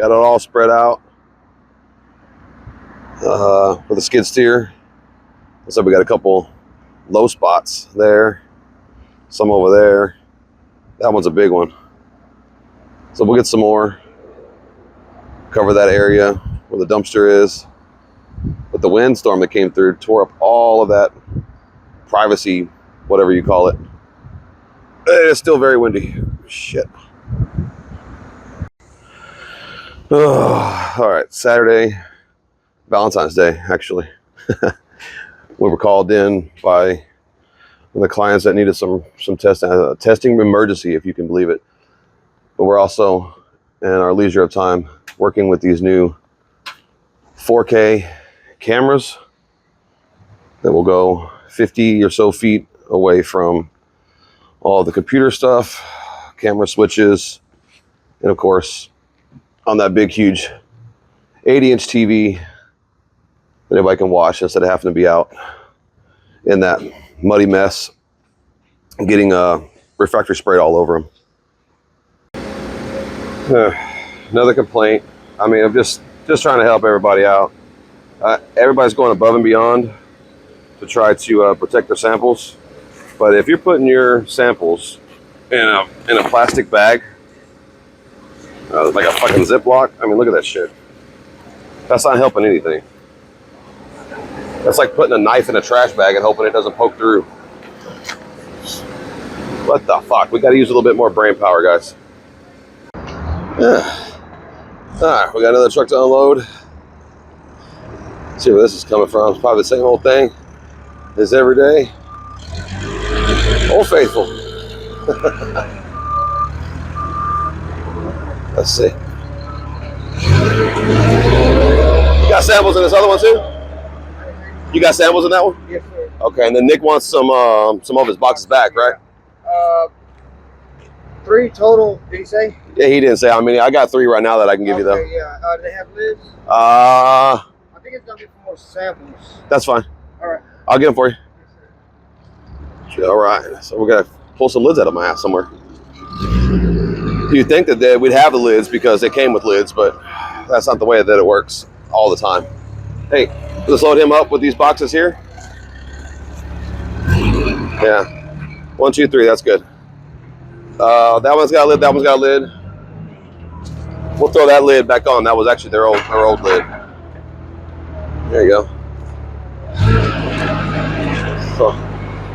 Got it all spread out with a skid steer. So we got a couple low spots there, some over there. That one's a big one. So we'll get some more, cover that area where the dumpster is. But the windstorm that came through tore up all of that privacy, whatever you call it. It's still very windy. Shit. Oh, all right, Saturday, Valentine's Day, actually. We were called in by one of the clients that needed some testing emergency, if you can believe it. But we're also, in our leisure of time, working with these new 4K cameras that will go 50 or so feet away from all the computer stuff, camera switches, and of course, on that big, huge 80-inch TV that everybody can watch instead of having to be out in that muddy mess and getting refractory sprayed all over them. Another complaint. I mean, I'm just trying to help everybody out. Everybody's going above and beyond to try to protect their samples. But if you're putting your samples in a plastic bag, like a fucking Ziploc, I mean, look at that shit. That's not helping anything. That's like putting a knife in a trash bag and hoping it doesn't poke through. What the fuck? We got to use a little bit more brain power, guys. Alright, we got another truck to unload. Let's see where this is coming from. It's probably the same old thing as every day. Old Faithful. Let's see. You got samples in this other one too? You got samples in that one? Yes, sir. Okay, and then Nick wants some of his boxes back, right? 3 total, did he say? Yeah, he didn't say. I mean, I got 3 right now that I can give you though. Yeah. Do they have lids? I think it's gonna be for more samples. That's fine. All right. I'll get them for you. All right, so we're gonna pull some lids out of my ass somewhere. You'd think that we'd have the lids because they came with lids, but that's not the way that it works all the time. Hey, let's load him up with these boxes here. Yeah, 1, 2, 3. That's good. That one's got a lid. That one's got a lid. We'll throw that lid back on. That was actually their old lid. There you go. So,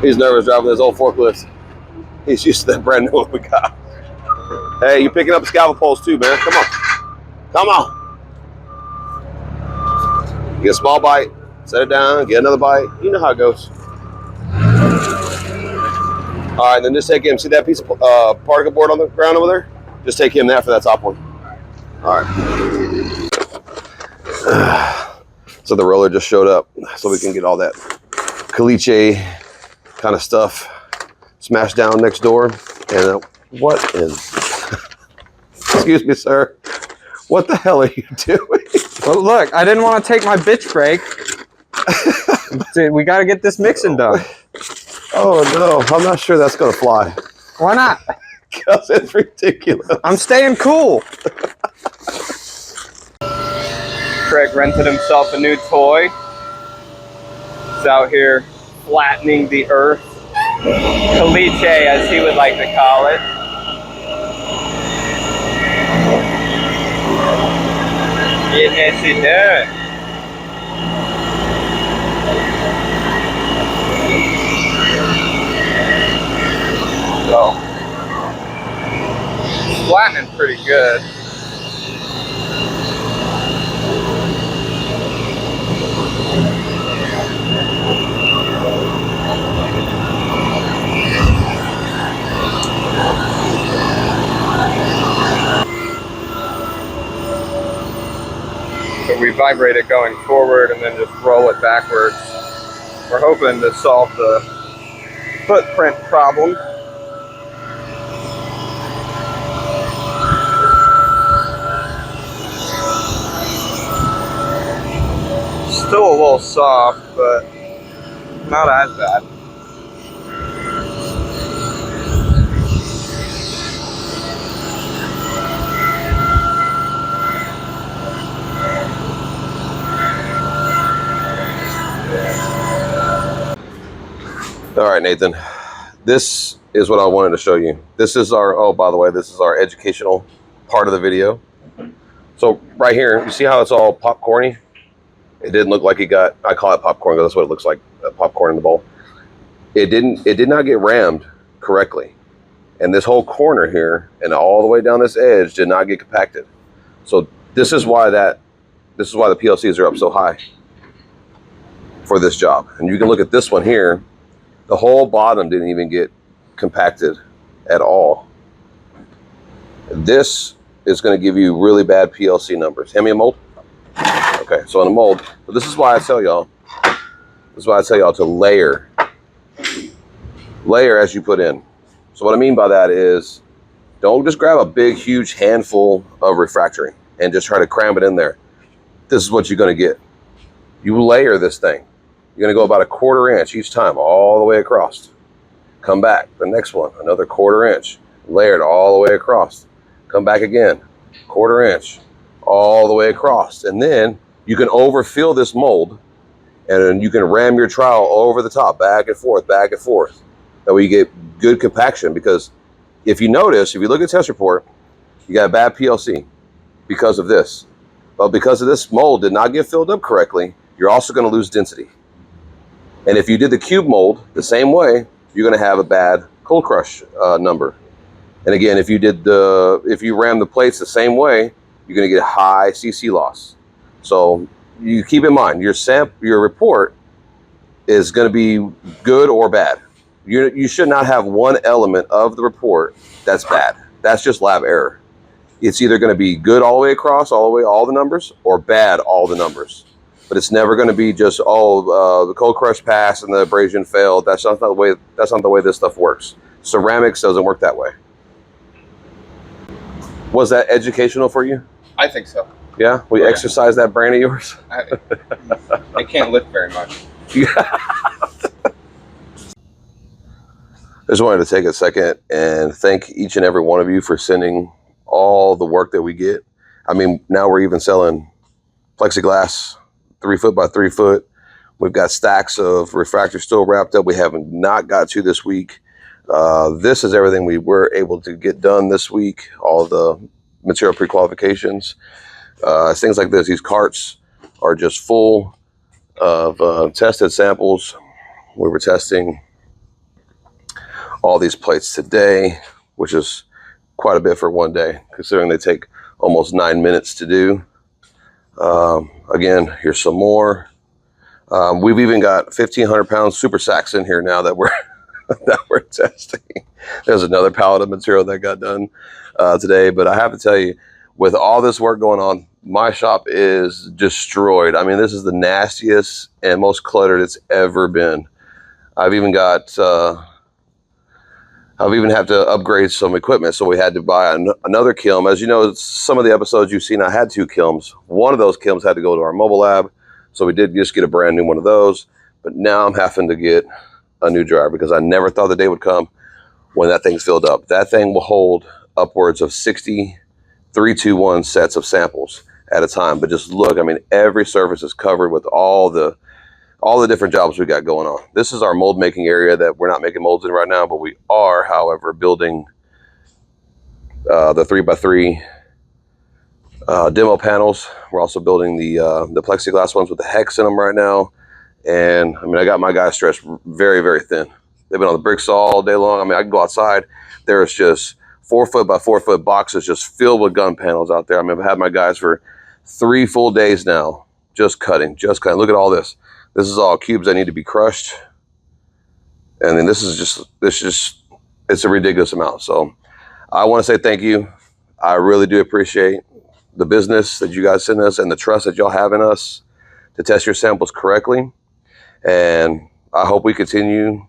he's nervous driving this old forklift. He's used to that brand new one we got. Hey, you picking up scaffold poles too, man? Come on. Come on. Get a small bite, set it down, get another bite. You know how it goes. All right, then just take him. See that piece of particle board on the ground over there? Just take him that for that top one. All right. So the roller just showed up, so we can get all that caliche kind of stuff smashed down next door. And what is? Excuse me, sir. What the hell are you doing? Well, look, I didn't want to take my bitch break. We got to get this mixing done. Oh, no. I'm not sure that's going to fly. Why not? Because it's ridiculous. I'm staying cool. Craig rented himself a new toy. He's out here flattening the earth. Caliche, as he would like to call it. Getting that shit done. So, flattening pretty good. So we vibrate it going forward and then just roll it backwards. We're hoping to solve the footprint problem. Still a little soft, but not as bad. All right, Nathan, this is what I wanted to show you. This is our, oh, by the way, this is our educational part of the video. So right here, you see how it's all popcorny? It didn't look like it got, I call it popcorn because that's what it looks like, popcorn in the bowl. It did not get rammed correctly. And this whole corner here and all the way down this edge did not get compacted. So this is why the PLCs are up so high for this job. And you can look at this one here. The whole bottom didn't even get compacted at all. This is going to give you really bad PLC numbers. Hand me a mold. Okay, so on a mold, so this is why I tell y'all to layer as you put in. So what I mean by that is, don't just grab a big, huge handful of refractory and just try to cram it in there. This is what you're going to get. You layer this thing. You're going to go about a 1/4 inch each time, all the way across. Come back, the next one, another 1/4 inch, layered all the way across. Come back again, 1/4 inch, all the way across. And then you can overfill this mold, and then you can ram your trowel over the top, back and forth, back and forth. That way you get good compaction, because if you notice, if you look at the test report, you got a bad PLC because of this. But because of this mold did not get filled up correctly, you're also going to lose density. And if you did the cube mold the same way, you're going to have a bad cold crush number. And again, if you ram the plates the same way, you're going to get high CC loss. So you keep in mind, your report is going to be good or bad. You should not have one element of the report that's bad. That's just lab error. It's either going to be good all the way across, all the numbers, or bad, all the numbers. But it's never going to be just, the cold crush passed and the abrasion failed. That's not the way this stuff works. Ceramics doesn't work that way. Was that educational for you? I think so. Yeah? We exercise that brain of yours? I can't lift very much. I just wanted to take a second and thank each and every one of you for sending all the work that we get. I mean, now we're even selling plexiglass, 3 foot by 3 foot. We've got stacks of refractor still wrapped up. We haven't not got to this week. This is everything we were able to get done this week. All the material pre-qualifications, things like this. These carts are just full of tested samples. We were testing all these plates today, which is quite a bit for one day, considering they take almost 9 minutes to do. Again, here's some more. We've even got 1,500 pounds super sacks in here now that we're testing. There's another pallet of material that got done today, but I have to tell you, with all this work going on, my shop is destroyed. I mean, this is the nastiest and most cluttered it's ever been. I've even had to upgrade some equipment, so we had to buy another kiln. As you know, some of the episodes you've seen, I had 2 kilns. One of those kilns had to go to our mobile lab, so we did just get a brand new one of those. But now I'm having to get a new dryer because I never thought the day would come when that thing's filled up. That thing will hold upwards of 60 321 sets of samples at a time. But just look, I mean, every surface is covered with all the different jobs we got going on. This is our mold making area that we're not making molds in right now, but we are, however, building the 3x3 demo panels. We're also building the plexiglass ones with the hex in them right now. And I mean, I got my guys stretched very, very thin. They've been on the brick saw all day long. I mean, I can go outside. There's just 4 foot by 4 foot boxes just filled with gun panels out there. I mean, I've had my guys for 3 full days now, just cutting. Look at all this. This is all cubes that need to be crushed. And then it's a ridiculous amount. So I want to say thank you. I really do appreciate the business that you guys send us and the trust that y'all have in us to test your samples correctly. And I hope we continue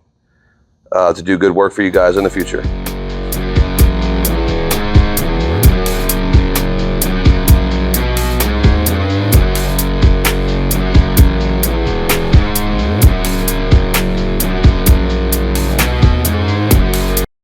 to do good work for you guys in the future.